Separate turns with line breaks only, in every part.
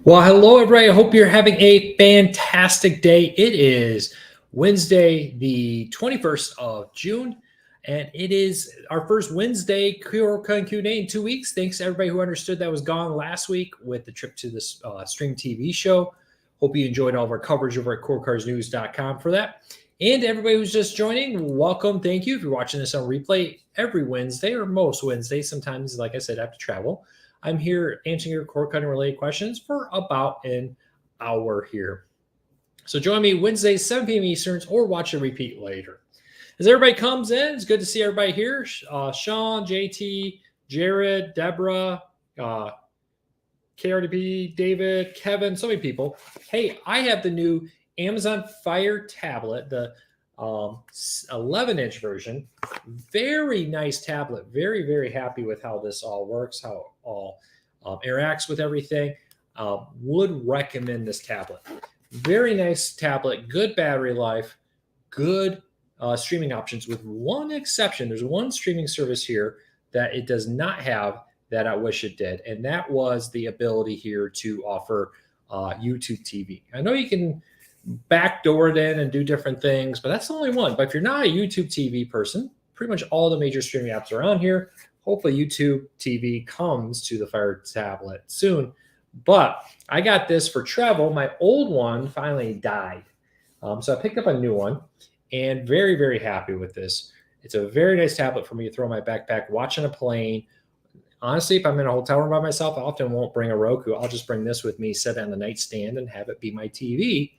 Well, hello, everybody. I hope you're having a fantastic day. It is Wednesday, the 21st of June, and it is our first Wednesday Q&A in 2 weeks. Thanks to everybody who understood that was gone last week with the trip to this Stream TV show. Hope you enjoyed all of our coverage over at corecarsnews.com for that. And everybody who's just joining, welcome. Thank you. If you're watching this on replay every Wednesday or most Wednesdays, sometimes, like I said, I have to travel. I'm here answering your cord cutting related questions for about an hour here. So join me Wednesdays, 7 p.m. Eastern, or watch a repeat later. As everybody comes in, it's good to see everybody here. Sean, JT, Jared, Deborah, KRDP, David, Kevin, so many people. Hey, I have the new Amazon Fire tablet, the 11-inch version. Very nice tablet. Very, very happy with how this all works, how it all interacts with everything. Would recommend this tablet. Very nice tablet, good battery life, good streaming options with one exception. There's one streaming service here that it does not have that I wish it did, and that was the ability here to offer YouTube TV. I know you can backdoor it in and do different things, but that's the only one. But if you're not a YouTube TV person, pretty much all the major streaming apps are on here. Hopefully YouTube TV comes to the Fire tablet soon. But I got this for travel. My old one finally died. So I picked up a new one and very, very happy with this. It's a very nice tablet for me to throw in my backpack, watching a plane. Honestly, if I'm in a hotel room by myself, I often won't bring a Roku. I'll just bring this with me, set it on the nightstand, and have it be my TV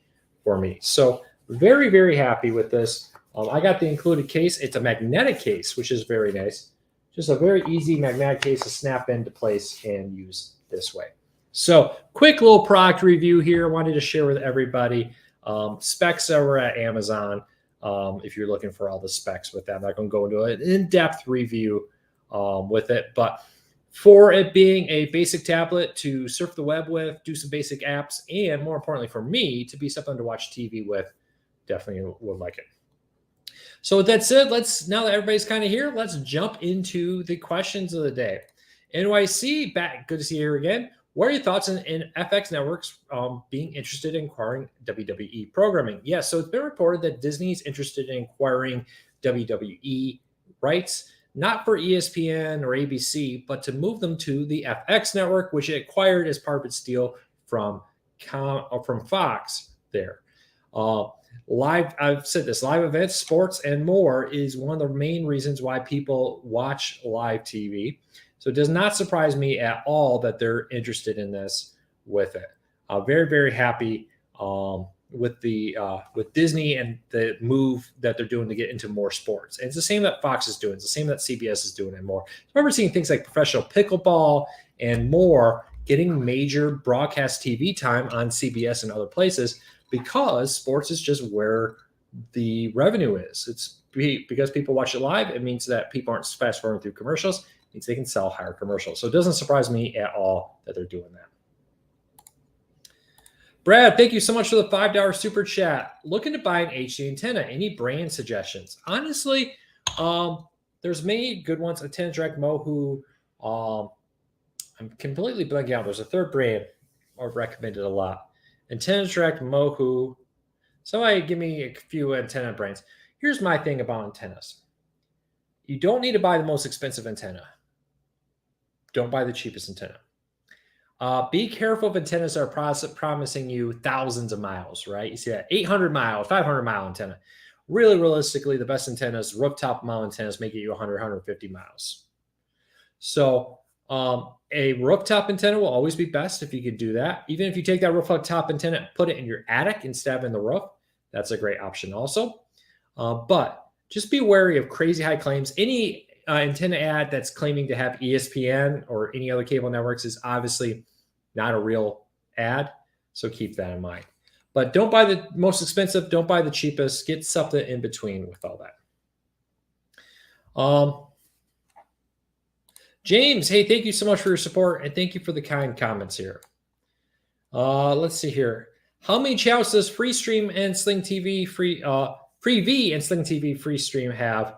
for me. So very, very happy with this. I got the included case. It's a magnetic case, which is very nice. Just a very easy magnetic case to snap into place and use this way. So quick little product review here. I wanted to share with everybody. Specs over at Amazon. If you're looking for all the specs with that, I'm not going to go into an in-depth review with it, but for it being a basic tablet to surf the web with, do some basic apps, and more importantly for me, to be something to watch TV with, definitely would like it. So with that said, now that everybody's kind of here, let's jump into the questions of the day. NYC, back, good to see you here again. What are your thoughts in FX networks being interested in acquiring WWE programming? Yes, so it's been reported that Disney is interested in acquiring WWE rights, not for ESPN or ABC, but to move them to the FX network, which it acquired as part of its deal from Fox there. I've said this, live events, sports, and more is one of the main reasons why people watch live TV. So it does not surprise me at all that they're interested in this with it. Very, very happy with Disney and the move that they're doing to get into more sports. And it's the same that Fox is doing. It's the same that CBS is doing and more. I remember seeing things like professional pickleball and more getting major broadcast TV time on CBS and other places because sports is just where the revenue is. It's because people watch it live. It means that people aren't fast forwarding through commercials. It means they can sell higher commercials. So it doesn't surprise me at all that they're doing that. Brad, thank you so much for the $5 super chat. Looking to buy an HD antenna. Any brand suggestions? Honestly, there's many good ones. Antenna Direct Mohu. I'm completely blanking out. There's a third brand I've recommended a lot. Antenna Direct Mohu. Somebody give me a few antenna brands. Here's my thing about antennas. You don't need to buy the most expensive antenna. Don't buy the cheapest antenna. Be careful of antennas that are promising you thousands of miles, right? You see that 800 mile, 500 mile antenna. Really, realistically, the best antennas, rooftop mount antennas, make you 100, 150 miles. So a rooftop antenna will always be best if you could do that. Even if you take that rooftop antenna, put it in your attic instead of in the roof, that's a great option also. But just be wary of crazy high claims. Any antenna ad that's claiming to have ESPN or any other cable networks is obviously not a real ad. So keep that in mind. But don't buy the most expensive. Don't buy the cheapest. Get something in between with all that. James, hey, thank you so much for your support. And thank you for the kind comments here. Let's see here. How many channels does Freestream and Sling TV Freevee and Sling TV Freestream have?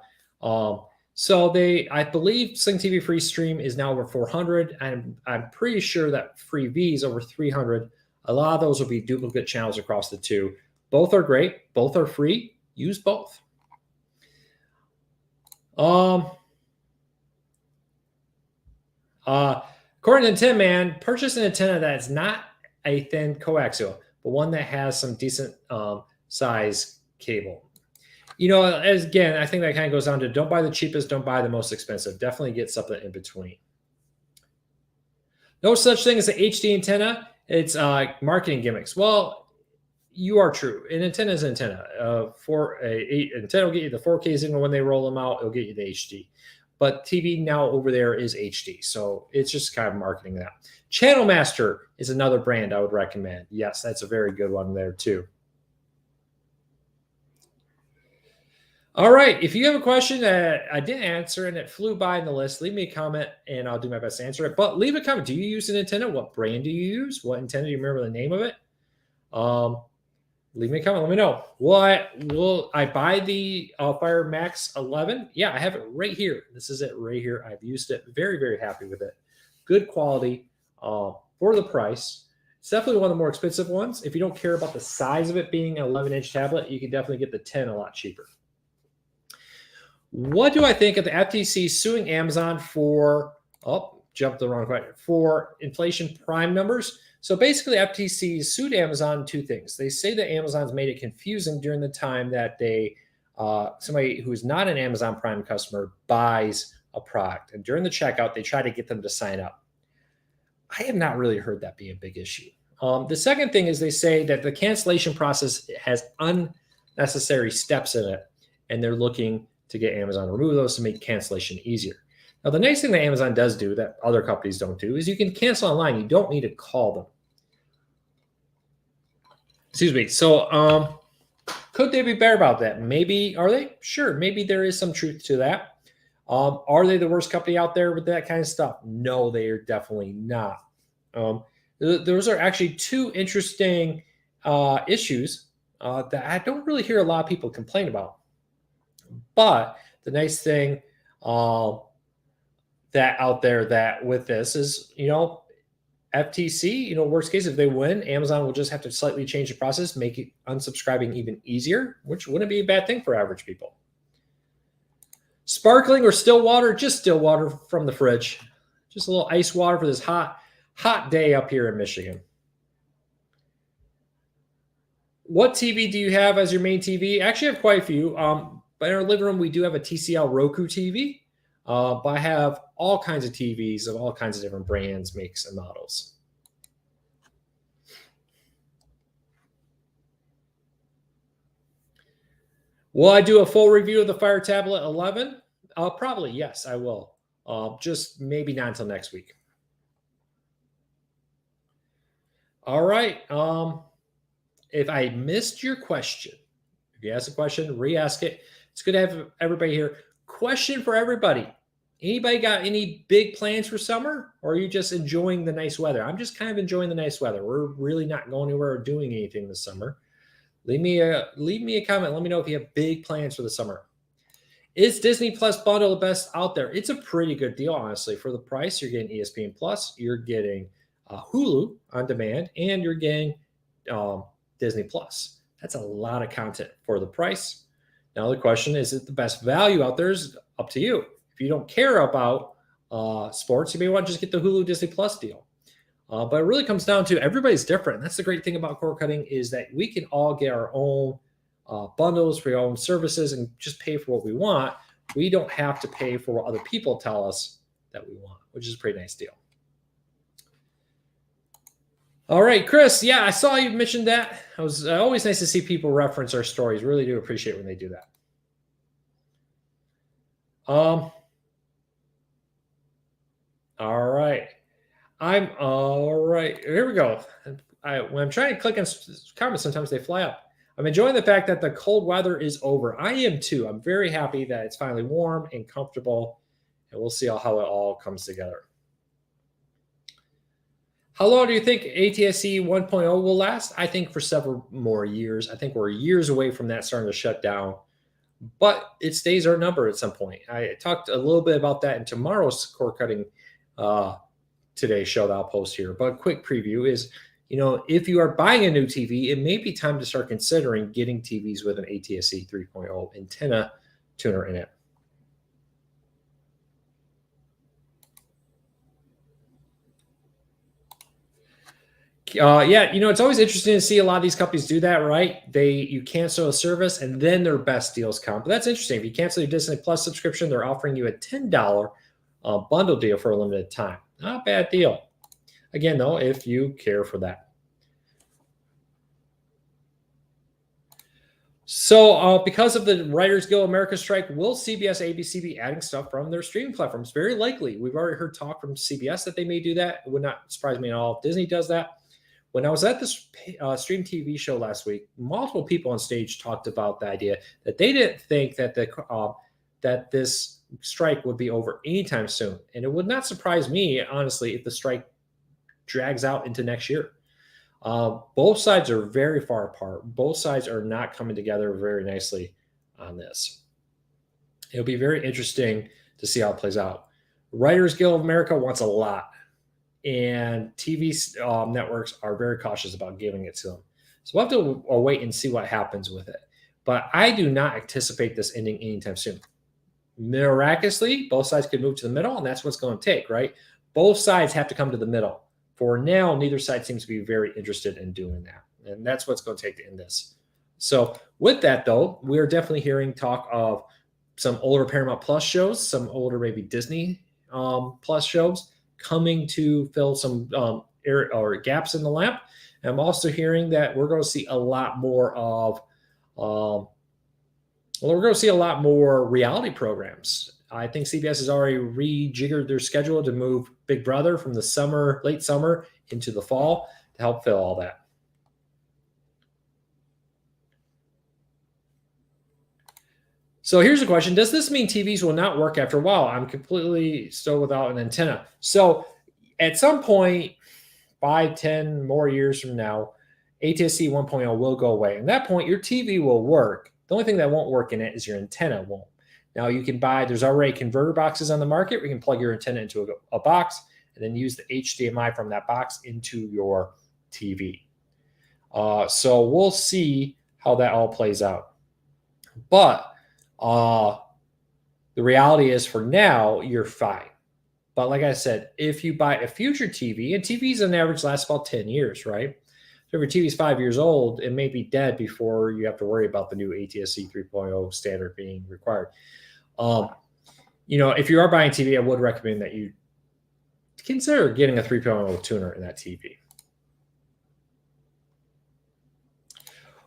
So I believe Sling TV Freestream is now over 400. I'm pretty sure that Freevee is over 300. A lot of those will be duplicate channels across the two. Both are great. Both are free. Use both. According to Tin Man, purchase an antenna that's not a thin coaxial, but one that has some decent size cable. As again, I think that kind of goes down to don't buy the cheapest, don't buy the most expensive. Definitely get something in between. No such thing as an HD antenna. It's marketing gimmicks. Well, you are true. An antenna is an antenna. Antenna will get you the 4K signal when they roll them out. It'll get you the HD. But TV now over there is HD. So it's just kind of marketing that. Channel Master is another brand I would recommend. Yes, that's a very good one there too. All right. If you have a question that I didn't answer and it flew by in the list, leave me a comment and I'll do my best to answer it. But leave a comment. Do you use an antenna? What brand do you use? What antenna? Do you remember the name of it? Leave me a comment. Let me know. Will I buy the Fire Max 11? Yeah, I have it right here. This is it right here. I've used it. Very, very happy with it. Good quality for the price. It's definitely one of the more expensive ones. If you don't care about the size of it being an 11-inch tablet, you can definitely get the 10 a lot cheaper. What do I think of the FTC suing Amazon for, jumped the wrong question, for inflation prime numbers? So basically, FTC sued Amazon two things. They say that Amazon's made it confusing during the time that somebody who is not an Amazon Prime customer buys a product. And during the checkout, they try to get them to sign up. I have not really heard that be a big issue. The second thing is they say that the cancellation process has unnecessary steps in it, and they're looking to get Amazon to remove those to make cancellation easier. Now, the next thing that Amazon does do that other companies don't do is you can cancel online. You don't need to call them. Excuse me. So could they be better about that? Maybe. Are they? Sure. Maybe there is some truth to that. Are they the worst company out there with that kind of stuff? No, they are definitely not. Those are actually two interesting issues that I don't really hear a lot of people complain about. But the nice thing that out there that with this is, FTC, worst case, if they win, Amazon will just have to slightly change the process, make it unsubscribing even easier, which wouldn't be a bad thing for average people. Sparkling or still water? Just still water from the fridge. Just a little ice water for this hot day up here in Michigan. What TV do you have as your main TV? Actually, I have quite a few. But in our living room, we do have a TCL Roku TV. But I have all kinds of TVs of all kinds of different brands, makes, and models. Will I do a full review of the Fire Tablet 11? Probably, yes, I will. Just maybe not until next week. All right. If I missed your question, if you ask a question, re-ask it. It's good to have everybody here. Question for everybody. Anybody got any big plans for summer, or are you just enjoying the nice weather? I'm just kind of enjoying the nice weather. We're really not going anywhere or doing anything this summer. Leave me a comment. Let me know if you have big plans for the summer. Is Disney Plus bundle the best out there? It's a pretty good deal, honestly. For the price, you're getting ESPN Plus, you're getting Hulu on demand, and you're getting Disney Plus. That's a lot of content for the price. Now the question is it the best value out there? Is up to you. If you don't care about sports, you may want to just get the Hulu Disney Plus deal. But it really comes down to everybody's different. That's the great thing about cord cutting is that we can all get our own bundles for our own services and just pay for what we want. We don't have to pay for what other people tell us that we want, which is a pretty nice deal. All right, Chris. Yeah, I saw you mentioned that. It was always nice to see people reference our stories. Really do appreciate when they do that. All right. All right. Here we go. When I'm trying to click on comments, sometimes they fly up. I'm enjoying the fact that the cold weather is over. I am too. I'm very happy that it's finally warm and comfortable, and we'll see how it all comes together. How long do you think ATSC 1.0 will last? I think for several more years. I think we're years away from that starting to shut down, but its days are numbered at some point. I talked a little bit about that in tomorrow's cord cutting today show that I'll post here. But a quick preview is, if you are buying a new TV, it may be time to start considering getting TVs with an ATSC 3.0 antenna tuner in it. Yeah, it's always interesting to see a lot of these companies do that, right? You cancel a service and then their best deals come. But that's interesting. If you cancel your Disney Plus subscription, they're offering you a $10 bundle deal for a limited time. Not a bad deal. Again, though, if you care for that. So because of the Writers Guild America strike, will CBS, ABC be adding stuff from their streaming platforms? Very likely. We've already heard talk from CBS that they may do that. It would not surprise me at all if Disney does that. When I was at this stream TV show last week, multiple people on stage talked about the idea that they didn't think that that this strike would be over anytime soon. And it would not surprise me, honestly, if the strike drags out into next year. Both sides are very far apart. Both sides are not coming together very nicely on this. It'll be very interesting to see how it plays out. Writers Guild of America wants a lot, and TV networks are very cautious about giving it to them. So we'll have to wait and see what happens with it. But I do not anticipate this ending anytime soon. Miraculously, both sides could move to the middle, and that's what's going to take, right? Both sides have to come to the middle. For now, neither side seems to be very interested in doing that. And that's what's going to take to end this. So with that, though, we are definitely hearing talk of some older Paramount Plus shows, some older maybe Disney Plus shows coming to fill some gaps in the lap. And I'm also hearing that we're going to see a lot more of, we're going to see a lot more reality programs. I think CBS has already rejiggered their schedule to move Big Brother from the late summer into the fall to help fill all that. So here's a question. Does this mean TVs will not work after a while? I'm completely still without an antenna. So at some point, 5, 10 more years from now, ATSC 1.0 will go away. And at that point, your TV will work. The only thing that won't work in it is your antenna won't. Now you can there's already converter boxes on the market where you can plug your antenna into a box and then use the HDMI from that box into your TV. So we'll see how that all plays out. But the reality is for now, you're fine. But like I said, if you buy a future TV, and TVs on average last about 10 years, right? So if your TV is 5 years old, it may be dead before you have to worry about the new ATSC 3.0 standard being required. If you are buying TV, I would recommend that you consider getting a 3.0 tuner in that TV.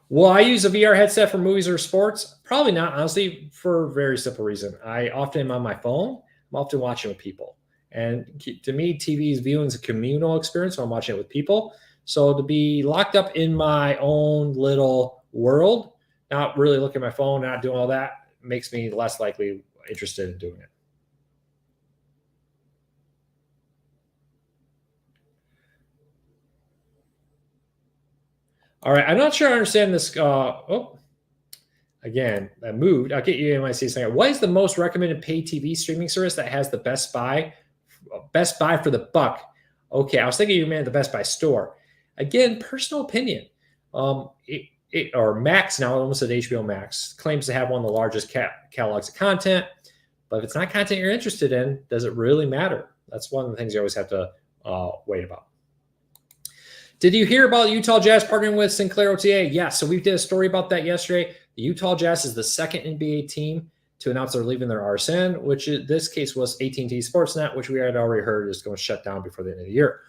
Will I use a VR headset for movies or sports? Probably not, honestly, for a very simple reason. I often am on my phone. I'm often watching with people. And to me, TV's viewing is a communal experience, so I'm watching it with people. So to be locked up in my own little world, not really looking at my phone, not doing all that, makes me less likely interested in doing it. All right, I'm not sure I understand this. Again, I moved. I'll get you in my season. What is the most recommended paid TV streaming service that has the Best Buy for the buck? Okay, I was thinking you meant the Best Buy store. Again, personal opinion. Or Max now, almost at HBO Max, claims to have one of the largest catalogs of content. But if it's not content you're interested in, does it really matter? That's one of the things you always have to wait about. Did you hear about Utah Jazz partnering with Sinclair OTA? Yes. So we did a story about that yesterday. The Utah Jazz is the second NBA team to announce they're leaving their RSN, which in this case was AT&T Sportsnet, which we had already heard is going to shut down before the end of the year.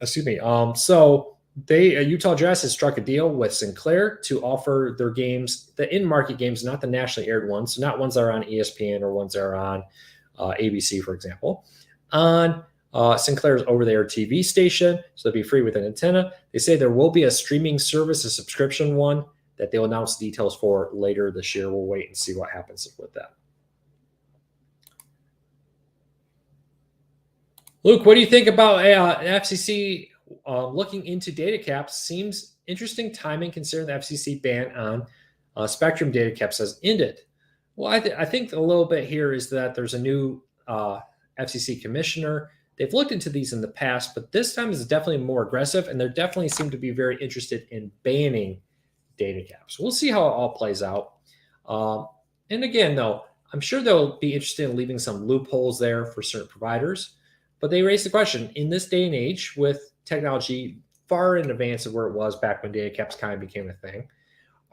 Excuse me. So Utah Jazz has struck a deal with Sinclair to offer their games, the in-market games, not the nationally aired ones, so not ones that are on ESPN or ones that are on ABC, for example, on Sinclair's over-the-air TV station, so they'll be free with an antenna. They say there will be a streaming service, a subscription one, that they'll announce details for later this year. We'll wait and see what happens with that. Luke, what do you think about FCC looking into data caps? Seems interesting timing considering the FCC ban on Spectrum data caps has ended. Well, I think a little bit here is that there's a new FCC commissioner They've looked into these in the past, but this time is definitely more aggressive, and they definitely seem to be very interested in banning data caps. We'll see how it all plays out. And again, though, I'm sure they'll be interested in leaving some loopholes there for certain providers. But they raise the question, in this day and age with technology far in advance of where it was back when data caps kind of became a thing,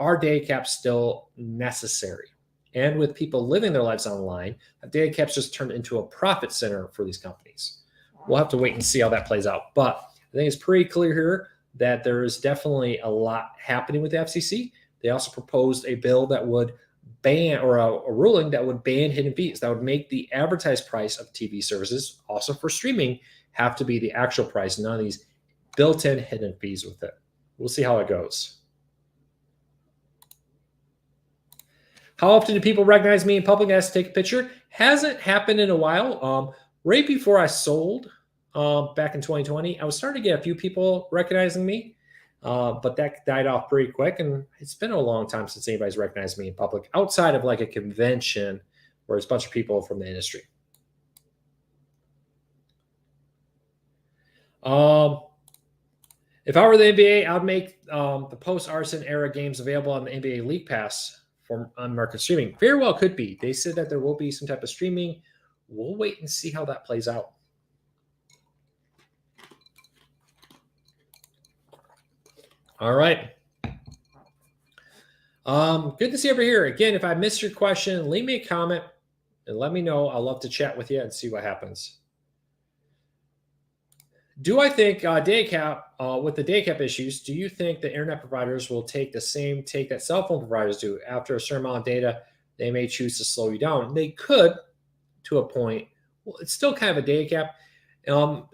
are data caps still necessary? And with people living their lives online, data caps just turned into a profit center for these companies. We'll have to wait and see how that plays out. But I think it's pretty clear here that there is definitely a lot happening with the FCC. They also proposed a bill that would ban, or a ruling that would ban hidden fees, that would make the advertised price of TV services, also for streaming, have to be the actual price, none of these built-in hidden fees with it. We'll see how it goes. How often do people recognize me in public and ask to take a picture? Hasn't happened in a while. Right before I sold back in 2020, I was starting to get a few people recognizing me, but that died off pretty quick. And it's been a long time since anybody's recognized me in public outside of like a convention where it's a bunch of people from the industry. If I were the NBA, I would make the post-arson era games available on the NBA League Pass for unmarket streaming. Very well could be. They said that there will be some type of streaming. We'll wait and see how that plays out. All right. Good to see you over here. Again, if I missed your question, leave me a comment and let me know. I'd love to chat with you and see what happens. Do I think data cap, with the data cap issues, do you think the internet providers will take the same take that cell phone providers do? After a certain amount of data, they may choose to slow you down. They could, to a point. Well, it's still kind of a data cap.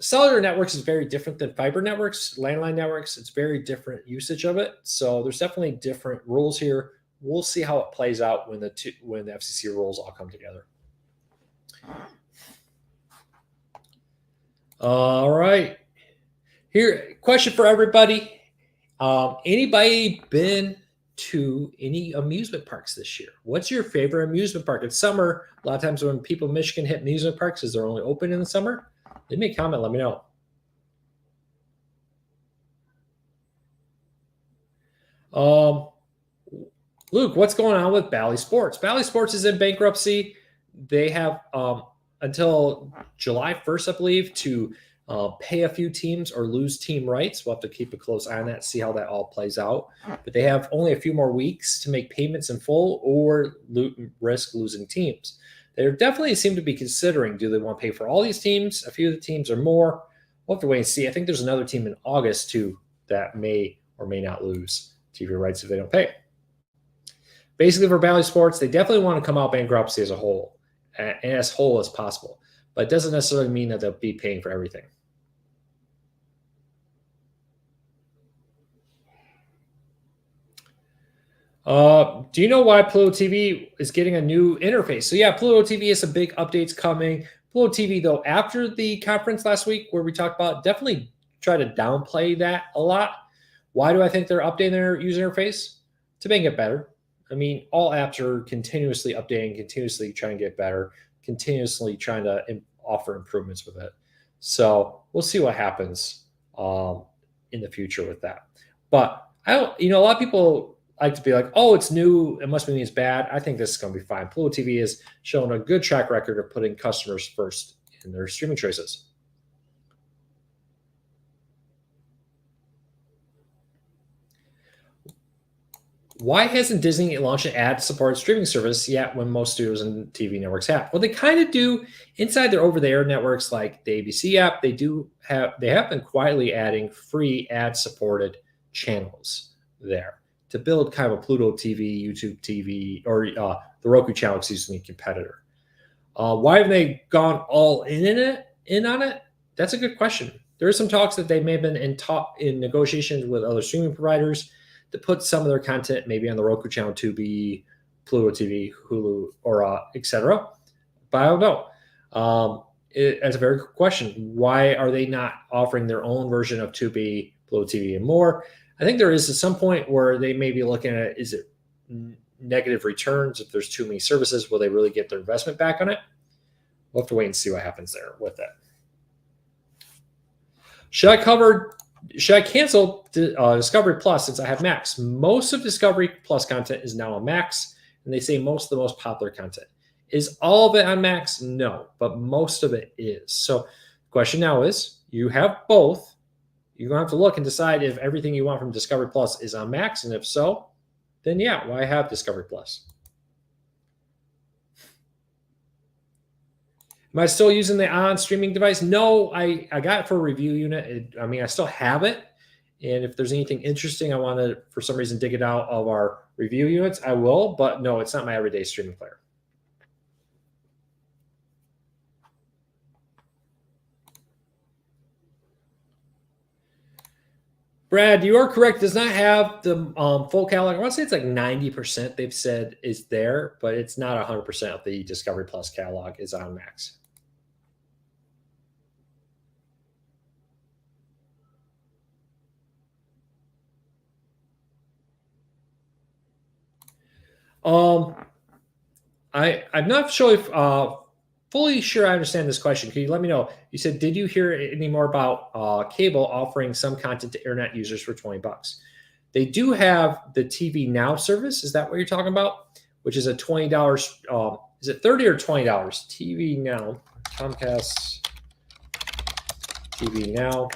Cellular networks is very different than fiber networks, landline networks. It's very different usage of it. So there's definitely different rules here. We'll see how it plays out when the FCC rules all come together. All right. Here, question for everybody. Anybody been to any amusement parks this year? What's your favorite amusement park? It's summer. A lot of times when people in Michigan hit amusement parks, is they're only open in the summer. Leave me a comment. Let me know. Luke, what's going on with Bally Sports? Bally Sports is in bankruptcy. They have until July 1st, I believe, to pay a few teams or lose team rights. We'll have to keep a close eye on that, see how that all plays out. But they have only a few more weeks to make payments in full or risk losing teams. They definitely seem to be considering, do they want to pay for all these teams, a few of the teams, or more? We'll have to wait and see. I think there's another team in August, too, that may or may not lose TV rights if they don't pay. Basically, for Bally Sports, they definitely want to come out bankruptcy as a whole, and as whole as possible. But it doesn't necessarily mean that they'll be paying for everything. Do you know why Pluto TV is getting a new interface? So yeah, Pluto TV has some big updates coming. Pluto TV, though, after the conference last week where we talked about, definitely try to downplay that a lot. Why do I think they're updating their user interface? To make it better. I mean, all apps are continuously updating, continuously trying to get better, continuously trying to offer improvements with it. So we'll see what happens in the future with that. But I don't, a lot of people like to be like, oh, it's new, it must mean it's bad. I think this is going to be fine. Pluto TV has shown a good track record of putting customers first in their streaming choices. Why hasn't Disney launched an ad-supported streaming service yet when most studios and TV networks have? Well, they kind of do inside their over-the-air networks like the ABC app. They have been quietly adding free ad-supported channels there to build kind of a Pluto TV, YouTube TV, or the Roku channel, competitor. Why have they gone all in on it? That's a good question. There are some talks that they may have been in negotiations with other streaming providers to put some of their content maybe on the Roku channel, Tubi, Pluto TV, Hulu, or etc. But I don't know. That's a very good question. Why are they not offering their own version of Tubi, Pluto TV, and more? I think there is at some point where they may be looking at, is it negative returns? If there's too many services, will they really get their investment back on it? We'll have to wait and see what happens there with that. Should I cancel Discovery Plus since I have Max? Most of Discovery Plus content is now on Max, and they say most of the most popular content. Is all of it on Max? No, but most of it is. So the question now is, you have both. You're going to have to look and decide if everything you want from Discovery Plus is on Max, and if so, then yeah, why have Discovery Plus? Am I still using the on-streaming device? No, I got it for a review unit. I still have it. And if there's anything interesting I want to, for some reason, dig it out of our review units, I will. But no, it's not my everyday streaming player. Brad, you are correct. It does not have the full catalog. I want to say it's like 90% they've said is there, but it's not 100% of the Discovery Plus catalog is on Max. I'm not sure if fully sure I understand this question. Can you let me know? You said, did you hear any more about cable offering some content to internet users for $20? They do have the TV Now service. Is that what you're talking about? Which is a $20. Is it $30 or $20? TV Now, Comcast TV Now.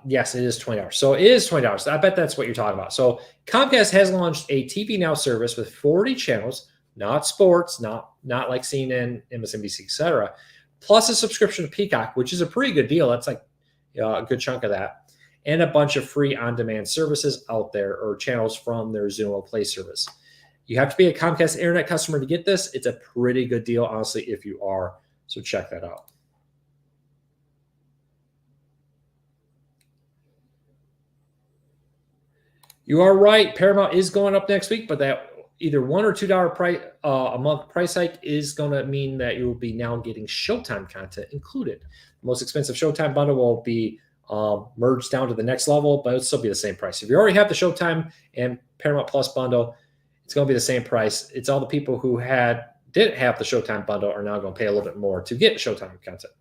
Yes, it is $20. So it is $20. I bet that's what you're talking about. So Comcast has launched a TV Now service with 40 channels, not sports, not like CNN, MSNBC, etc., plus a subscription to Peacock, which is a pretty good deal. That's like a good chunk of that, and a bunch of free on-demand services out there or channels from their Xumo Play service. You have to be a Comcast Internet customer to get this. It's a pretty good deal, honestly, if you are. So check that out. You are right. Paramount is going up next week, but that either $1 or $2 price a month price hike is going to mean that you will be now getting Showtime content included. The most expensive Showtime bundle will be merged down to the next level, but it'll still be the same price. If you already have the Showtime and Paramount Plus bundle, it's going to be the same price. It's all the people who didn't have the Showtime bundle are now going to pay a little bit more to get Showtime content.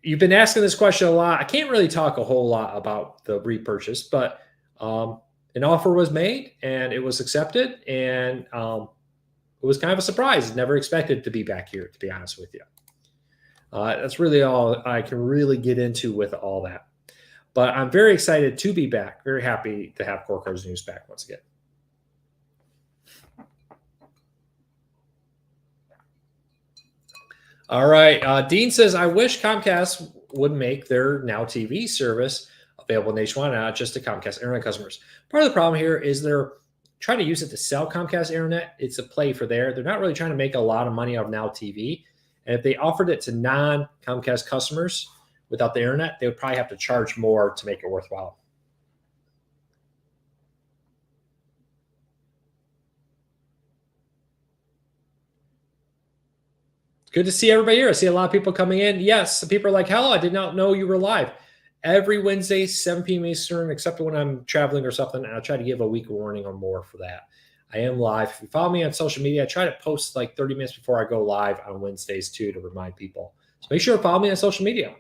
You've been asking this question a lot. I can't really talk a whole lot about the repurchase, but an offer was made and it was accepted, and it was kind of a surprise. Never expected to be back here, to be honest with you. That's really all I can really get into with all that. But I'm very excited to be back. Very happy to have Core Cards News back once again. All right. Dean says, I wish Comcast would make their Now TV service available nationwide, not just to Comcast Internet customers. Part of the problem here is they're trying to use it to sell Comcast Internet. It's a play for there. They're not really trying to make a lot of money out of Now TV. And if they offered it to non-Comcast customers without the Internet, they would probably have to charge more to make it worthwhile. Good to see everybody here. I see a lot of people coming in. Yes, people are like, hello, I did not know you were live. Every Wednesday, 7 p.m. Eastern, except when I'm traveling or something. I'll try to give a week warning or more for that. I am live. If you follow me on social media, I try to post like 30 minutes before I go live on Wednesdays too, to remind people. So make sure to follow me on social media.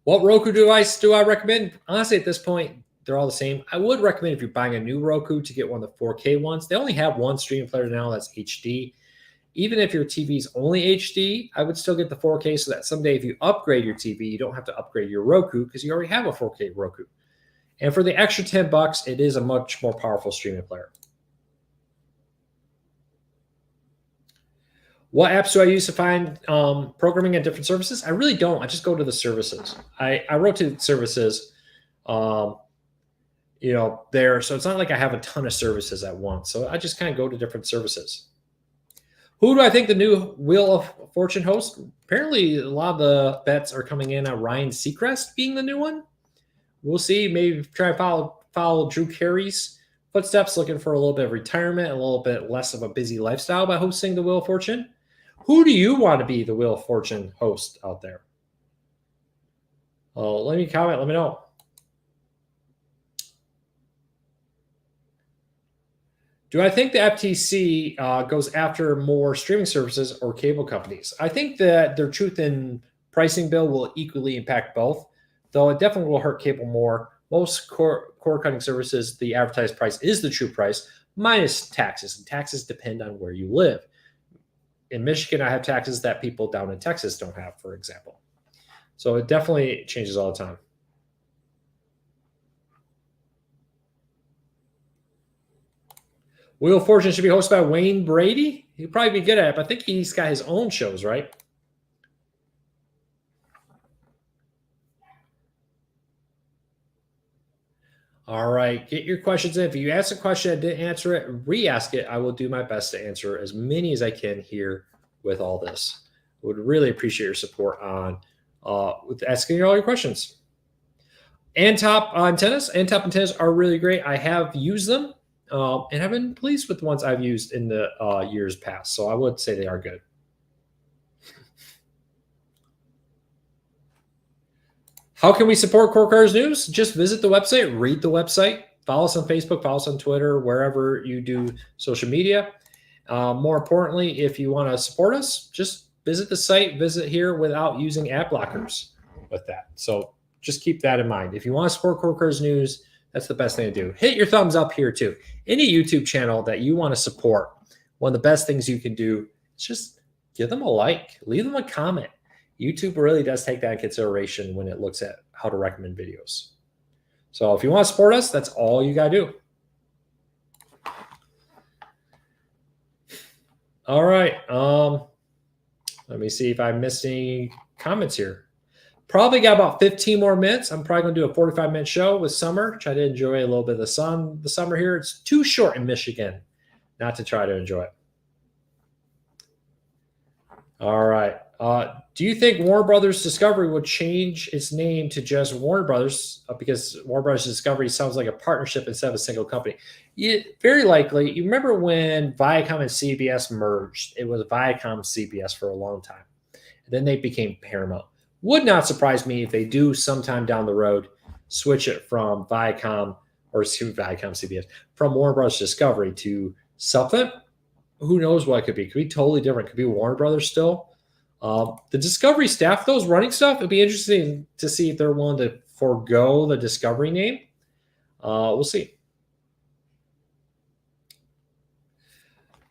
What Roku device do I recommend? Honestly, at this point, they're all the same. I would recommend if you're buying a new Roku to get one of the 4K ones. They only have one streaming player now that's HD. Even if your TV is only HD, I would still get the 4K so that someday if you upgrade your TV, you don't have to upgrade your Roku because you already have a 4K Roku. And for the extra $10, it is a much more powerful streaming player. What apps do I use to find programming and different services? I really don't. I just go to the services. I rotate services, there. So it's not like I have a ton of services at once. So I just kind of go to different services. Who do I think the new Wheel of Fortune host? Apparently, a lot of the bets are coming in on Ryan Seacrest being the new one. We'll see. Maybe try and follow Drew Carey's footsteps, looking for a little bit of retirement, a little bit less of a busy lifestyle by hosting the Wheel of Fortune. Who do you want to be the Wheel of Fortune host out there? Let me comment. Let me know. Do I think the FTC goes after more streaming services or cable companies? I think that their truth in pricing bill will equally impact both, though it definitely will hurt cable more. Most core cutting services, the advertised price is the true price minus taxes, and taxes depend on where you live. In Michigan, I have taxes that people down in Texas don't have, for example. So it definitely changes all the time. Wheel of Fortune should be hosted by Wayne Brady. He'd probably be good at it, but I think he's got his own shows, right? All right, get your questions in. If you ask a question, I didn't answer it, re-ask it. I will do my best to answer as many as I can here with all this. I would really appreciate your support on with asking all your questions. Antop antennas are really great. I have used them and have been pleased with the ones I've used in the years past. So I would say they are good. How can we support Core Cars News? Just visit the website, read the website, follow us on Facebook, follow us on Twitter, wherever you do social media. More importantly, if you want to support us, just visit the site, visit here without using ad blockers with that. So just keep that in mind. If you want to support Core Cars News, that's the best thing to do. Hit your thumbs up here too. Any YouTube channel that you want to support, one of the best things you can do is just give them a like, leave them a comment. YouTube really does take that in consideration when it looks at how to recommend videos. So if you want to support us, that's all you got to do. All right. Let me see if I missed any comments here. Probably got about 15 more minutes. I'm probably going to do a 45-minute show with summer. Try to enjoy a little bit of the sun. The summer here, it's too short in Michigan not to try to enjoy it. All right. Do you think Warner Brothers Discovery would change its name to just Warner Brothers because Warner Brothers Discovery sounds like a partnership instead of a single company? Very likely. You remember when Viacom and CBS merged? It was Viacom CBS for a long time. And then they became Paramount. Would not surprise me if they do sometime down the road switch it from Viacom CBS from Warner Brothers Discovery to something. Who knows what it could be? It could be totally different. It could be Warner Brothers still. The Discovery staff, those running stuff, it'd be interesting to see if they're willing to forego the Discovery name. We'll see.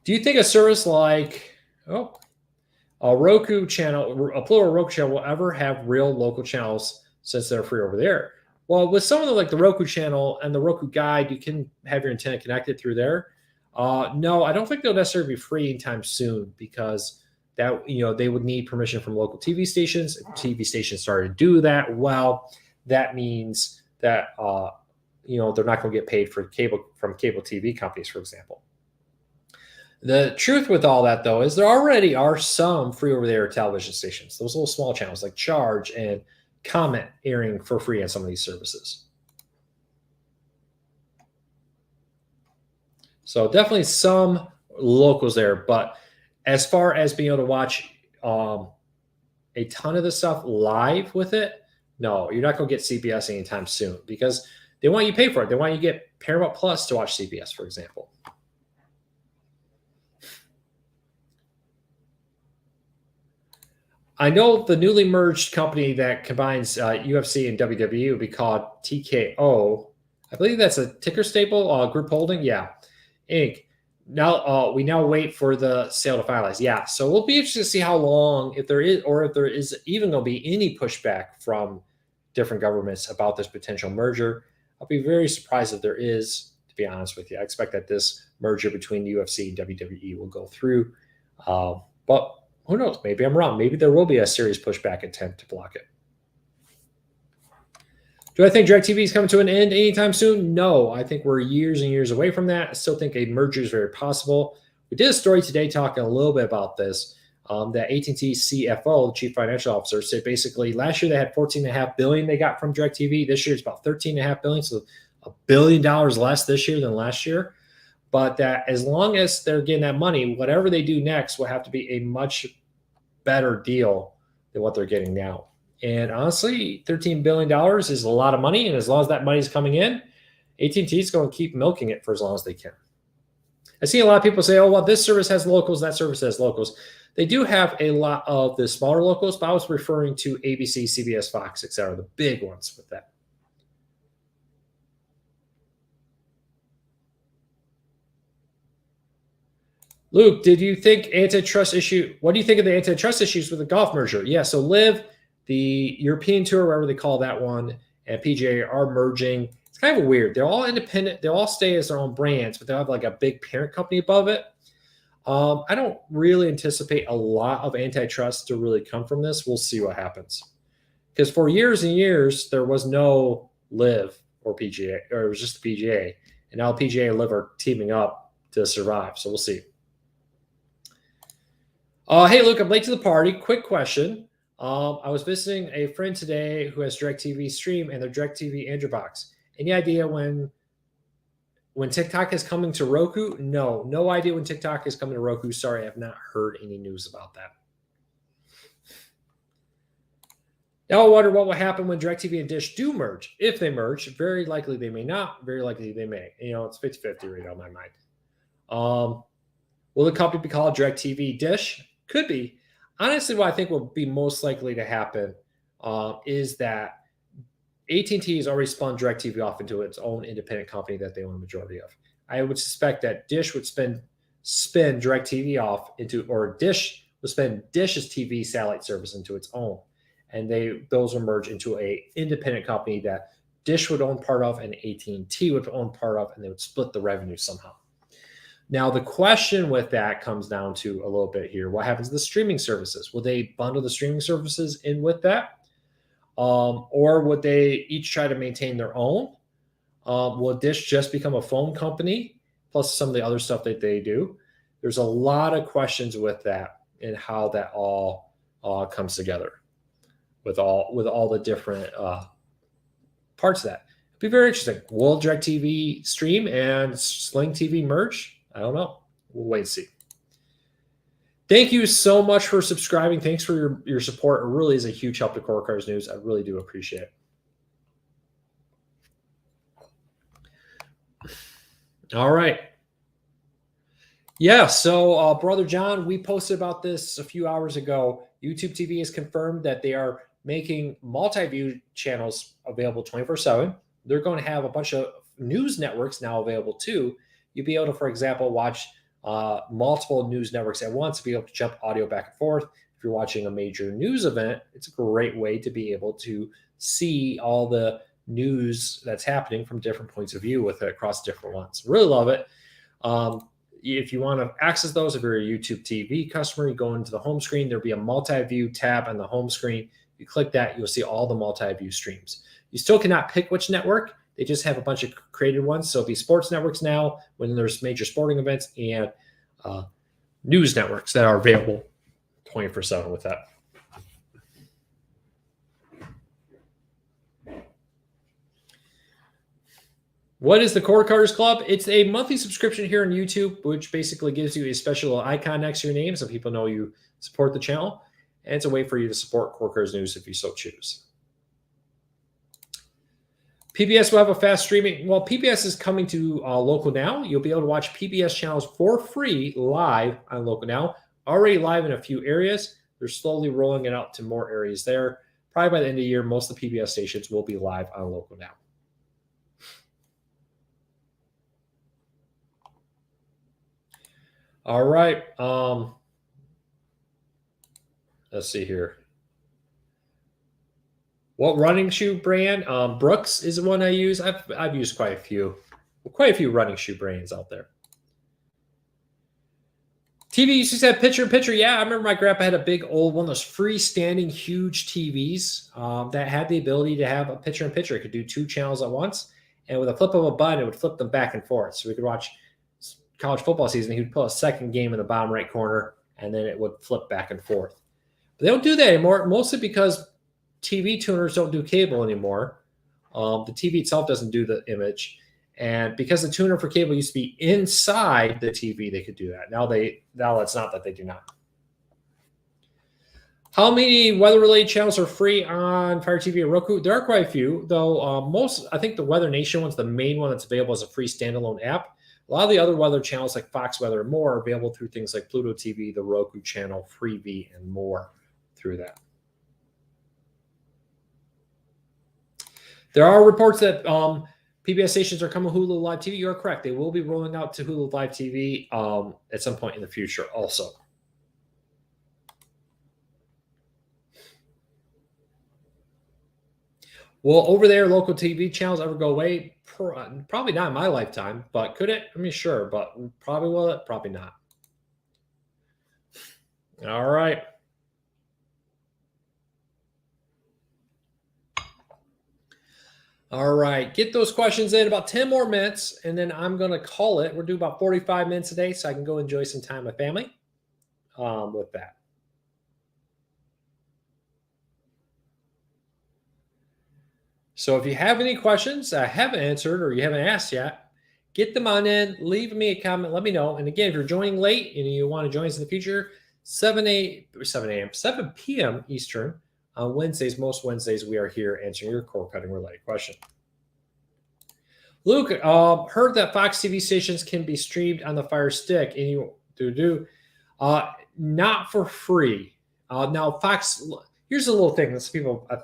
Do you think a service like a Roku channel, a plural Roku channel, will ever have real local channels since they're free over there? Well, with some of the like the Roku channel and the Roku Guide, you can have your antenna connected through there. No, I don't think they'll necessarily be free anytime soon because that they would need permission from local TV stations. If TV stations started to do that, well, that means that they're not going to get paid for cable TV companies, for example. The truth with all that, though, is there already are some free over-the-air television stations, those little small channels like Charge and Comment airing for free on some of these services. So definitely some locals there, but as far as being able to watch a ton of the stuff live with it, no, you're not going to get CBS anytime soon because they want you to pay for it. They want you to get Paramount Plus to watch CBS, for example. I know the newly merged company that combines UFC and WWE will be called TKO. I believe that's a ticker staple, group holding. Yeah, Inc. Now we wait for the sale to finalize. Yeah, so we'll be interested to see how long, if there is even going to be any pushback from different governments about this potential merger. I'll be very surprised if there is, to be honest with you. I expect that this merger between UFC and WWE will go through, but who knows? Maybe I'm wrong. Maybe there will be a serious pushback attempt to block it. Do I think DirecTV is coming to an end anytime soon? No, I think we're years and years away from that. I still think a merger is very possible. We did a story today talking a little bit about this. That AT&T CFO, the Chief Financial Officer, said basically last year they had $14.5 billion they got from DirecTV. This year it's about $13.5 billion, so $1 billion less this year than last year. But that as long as they're getting that money, whatever they do next will have to be a much better deal than what they're getting now. And honestly, $13 billion is a lot of money. And as long as that money is coming in, AT&T is going to keep milking it for as long as they can. I see a lot of people say, oh, well, this service has locals, that service has locals. They do have a lot of the smaller locals, but I was referring to ABC, CBS, Fox, etc., the big ones with that. Luke, did you think antitrust issue? What do you think of the antitrust issues with the golf merger? Yeah, so Live, the European Tour, whatever they call that one, and PGA are merging. It's kind of weird. They're all independent. They all stay as their own brands, but they have like a big parent company above it. I don't really anticipate a lot of antitrust to really come from this. We'll see what happens. Because for years and years, there was no Live or PGA, or it was just the PGA. And now PGA and Live are teaming up to survive. So we'll see. Hey, Luke, I'm late to the party. Quick question. I was visiting a friend today who has DirecTV Stream and their DirecTV Android box. Any idea when TikTok is coming to Roku? No idea when TikTok is coming to Roku. Sorry, I have not heard any news about that. Now I wonder what will happen when DirecTV and Dish do merge. If they merge, very likely they may not. Very likely they may. It's 50-50 right on my mind. Will the company be called DirecTV Dish? Could be. Honestly, what I think will be most likely to happen is that AT&T has already spun DirecTV off into its own independent company that they own a majority of. I would suspect that Dish would spin DirecTV off into, or Dish would spin Dish's TV satellite service into its own. And those will merge into a independent company that Dish would own part of and AT&T would own part of, and they would split the revenue somehow. Now, the question with that comes down to a little bit here. What happens to the streaming services? Will they bundle the streaming services in with that? Or would they each try to maintain their own? Will Dish just become a phone company, plus some of the other stuff that they do? There's a lot of questions with that and how that all comes together with all the different parts of that. It'd be very interesting. Will DirecTV Stream and Sling TV merge? I don't know. We'll wait and see. Thank you so much for subscribing. Thanks for your support. It really is a huge help to Core Cars News. I really do appreciate it. All right. Yeah, so Brother John, we posted about this a few hours ago. YouTube TV has confirmed that they are making multi-view channels available 24/7. They're going to have a bunch of news networks now available too. You'll be able to, for example, watch multiple news networks at once, be able to jump audio back and forth. If you're watching a major news event, it's a great way to be able to see all the news that's happening from different points of view with it across different ones. Really love it. If you want to access those, if you're a YouTube TV customer, you go into the home screen, there'll be a multi-view tab on the home screen. You click that, you'll see all the multi-view streams. You still cannot pick which network. They just have a bunch of created ones. So it'll be sports networks now when there's major sporting events, and news networks that are available 24/7 with that. What is the Core Cars Club? It's a monthly subscription here on YouTube, which basically gives you a special icon next to your name so people know you support the channel. And it's a way for you to support Core Cars News if you so choose. PBS will have a fast streaming. Well, PBS is coming to Local Now. You'll be able to watch PBS channels for free live on Local Now. Already live in a few areas. They're slowly rolling it out to more areas there. Probably by the end of the year, most of the PBS stations will be live on Local Now. All right. Let's see here. What running shoe brand? Brooks is the one I use. I've used quite a few running shoe brands out there. TV used to have picture-in-picture. Yeah, I remember my grandpa had a big old one of those freestanding huge TVs that had the ability to have a picture-in-picture. It could do 2 channels at once, and with a flip of a button, it would flip them back and forth. So we could watch college football season. He would put a second game in the bottom right corner, and then it would flip back and forth. But they don't do that anymore, mostly because TV tuners don't do cable anymore. The TV itself doesn't do the image. And because the tuner for cable used to be inside the TV, they could do that. Now it's not that they do not. How many weather-related channels are free on Fire TV and Roku? There are quite a few, though I think the Weather Nation one's the main one that's available as a free standalone app. A lot of the other weather channels like Fox Weather and more are available through things like Pluto TV, the Roku channel, Freevee, and more through that. There are reports that PBS stations are coming to Hulu Live TV. You're correct. They will be rolling out to Hulu Live TV at some point in the future also. Will over there local TV channels ever go away? Probably not in my lifetime, but could it? I mean, sure, but probably will it? Probably not. All right. All right. Get those questions in about 10 more minutes, and then I'm going to call it. We're doing about 45 minutes a day, so I can go enjoy some time with family with that. So if you have any questions I haven't answered or you haven't asked yet, get them on in, leave me a comment, let me know. And again, if you're joining late and you want to join us in the future, 7 p.m. Eastern on Wednesdays. Most Wednesdays we are here answering your cord cutting related question. Luke, heard that Fox TV stations can be streamed on the Fire Stick, and you do not for free. Now Fox, here's a little thing that people I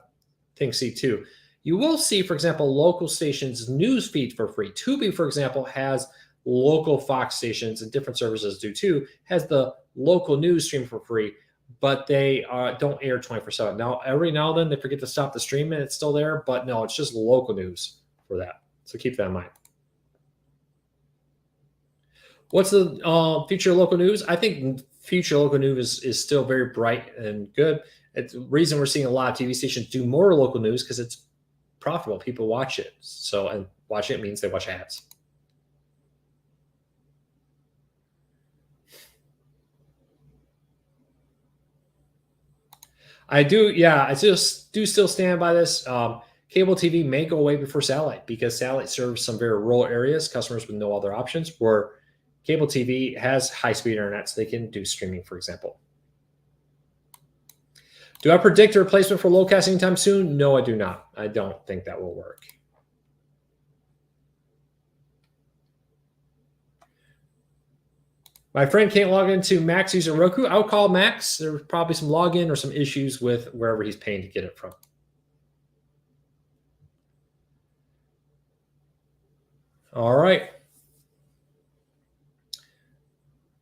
think see too. You will see, for example, local stations' news feed for free. Tubi, for example, has local Fox stations, and different services do too, has the local news stream for free, but they don't air 24/7. Now, every now and then they forget to stop the stream and it's still there, but no, it's just local news for that. So keep that in mind. What's the future of local news? I think future local news is still very bright and good. It's the reason we're seeing a lot of TV stations do more local news because it's profitable. People watch it. So, and watching it means they watch ads. I do, yeah, I just do still stand by this. Cable TV may go away before satellite because satellite serves some very rural areas, customers with no other options, where cable TV has high-speed internet, so they can do streaming, for example. Do I predict a replacement for Locast anytime soon? No, I do not. I don't think that will work. My friend can't log into Max using Roku. I would call Max. There's probably some login or some issues with wherever he's paying to get it from. All right.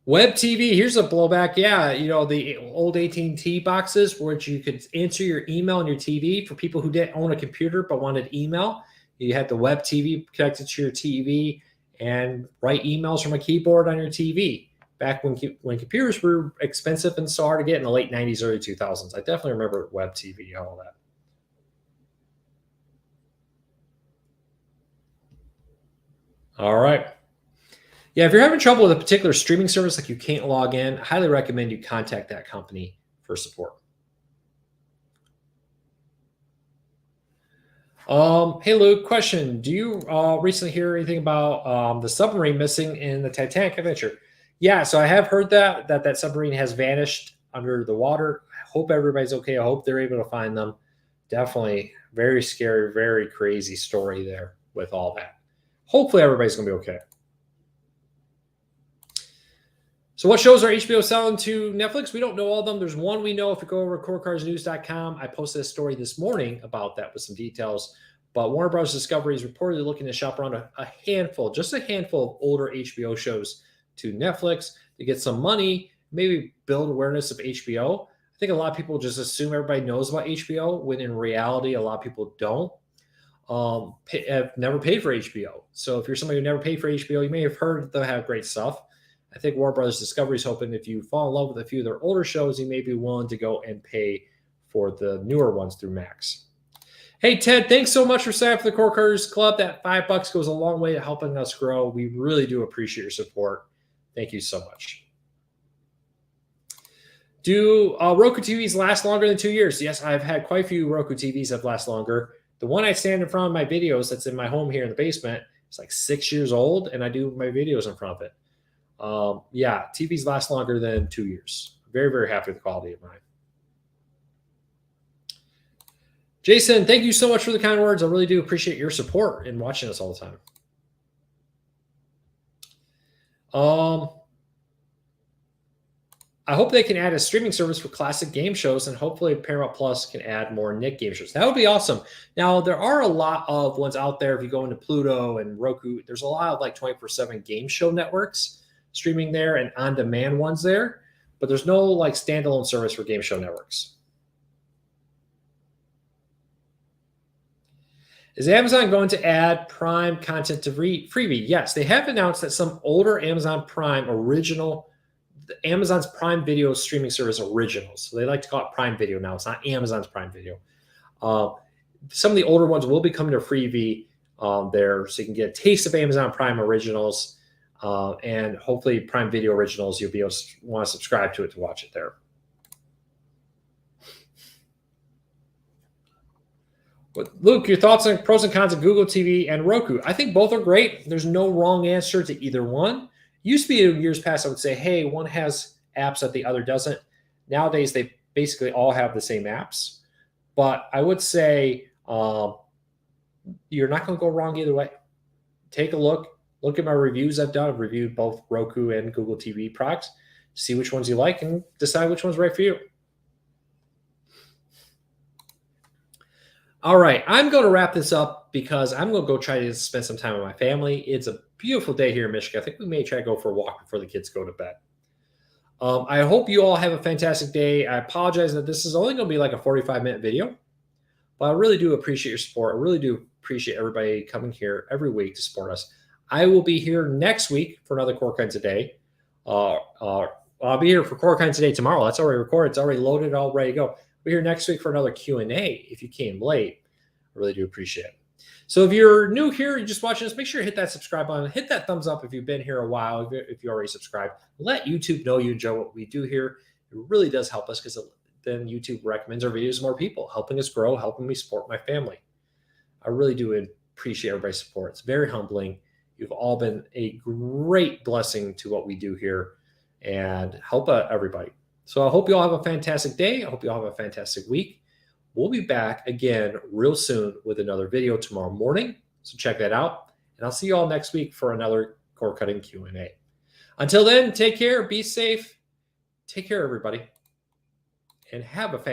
Web TV, here's a blowback. Yeah, you know, the old AT&T boxes where you could answer your email on your TV for people who didn't own a computer but wanted email. You had the web TV connected to your TV and write emails from a keyboard on your TV. Back when computers were expensive and so hard to get in the late 90s, early 2000s. I definitely remember web TV, all that. All right. Yeah, if you're having trouble with a particular streaming service, like you can't log in, I highly recommend you contact that company for support. Hey, Luke, question. Do you recently hear anything about the submarine missing in the Titanic adventure? Yeah, so I have heard that submarine has vanished under the water. I hope everybody's okay. I hope they're able to find them. Definitely very scary, very crazy story there with all that. Hopefully everybody's going to be okay. So what shows are HBO selling to Netflix? We don't know all of them. There's one we know. If you go over to CoreCarsNews.com, I posted a story this morning about that with some details. But Warner Bros. Discovery is reportedly looking to shop around a handful, just a handful of older HBO shows to Netflix to get some money, maybe build awareness of HBO. I think a lot of people just assume everybody knows about HBO, when in reality, a lot of people don't. Have never paid for HBO. So if you're somebody who never paid for HBO, you may have heard they have great stuff. I think Warner Brothers Discovery is hoping if you fall in love with a few of their older shows, you may be willing to go and pay for the newer ones through Max. Hey, Ted, thanks so much for signing up for the Core Cutters Club. That $5 goes a long way to helping us grow. We really do appreciate your support. Thank you so much. Do Roku TVs last longer than 2 years? Yes, I've had quite a few Roku TVs that last longer. The one I stand in front of my videos that's in my home here in the basement, it's like 6 years old, and I do my videos in front of it. Yeah, TVs last longer than 2 years. Very, very happy with the quality of mine. Jason, thank you so much for the kind words. I really do appreciate your support and watching us all the time. I hope they can add a streaming service for classic game shows, and hopefully Paramount Plus can add more Nick game shows. That would be awesome. Now, there are a lot of ones out there. If you go into Pluto and Roku, there's a lot of like 24/7 game show networks streaming there and on-demand ones there, but there's no like standalone service for game show networks. Is Amazon going to add Prime content to Freebie? Yes, they have announced that some older Amazon Prime Amazon's Prime Video streaming service originals. So they like to call it Prime Video now. It's not Amazon's Prime Video. Some of the older ones will be coming to Freebie there, so you can get a taste of Amazon Prime originals, and hopefully Prime Video originals. You'll be able to want to subscribe to it to watch it there. But Luke, your thoughts on pros and cons of Google TV and Roku? I think both are great. There's no wrong answer to either one. Used to be in years past, I would say, hey, one has apps that the other doesn't. Nowadays, they basically all have the same apps. But I would say you're not going to go wrong either way. Take a look. Look at my reviews I've done. I've reviewed both Roku and Google TV products. See which ones you like and decide which one's right for you. All right, I'm going to wrap this up because I'm going to go try to spend some time with my family. It's a beautiful day here in Michigan. I think we may try to go for a walk before the kids go to bed. I hope you all have a fantastic day. I apologize that this is only going to be like a 45-minute video, but I really do appreciate your support. I really do appreciate everybody coming here every week to support us. I will be here next week for another Core Kind Today. I'll be here for Core Kind Today tomorrow. That's already recorded. It's already loaded, all ready to go. We're here next week for another Q&A. If you came late, I really do appreciate it. So if you're new here, you're just watching this, make sure you hit that subscribe button. Hit that thumbs up if you've been here a while, if you already subscribed. Let YouTube know you enjoy what we do here. It really does help us because then YouTube recommends our videos to more people, helping us grow, helping me support my family. I really do appreciate everybody's support. It's very humbling. You've all been a great blessing to what we do here and help everybody. So I hope you all have a fantastic day. I hope you all have a fantastic week. We'll be back again real soon with another video tomorrow morning. So check that out. And I'll see you all next week for another Core Cutting Q&A. Until then, take care, be safe. Take care, everybody. And have a fantastic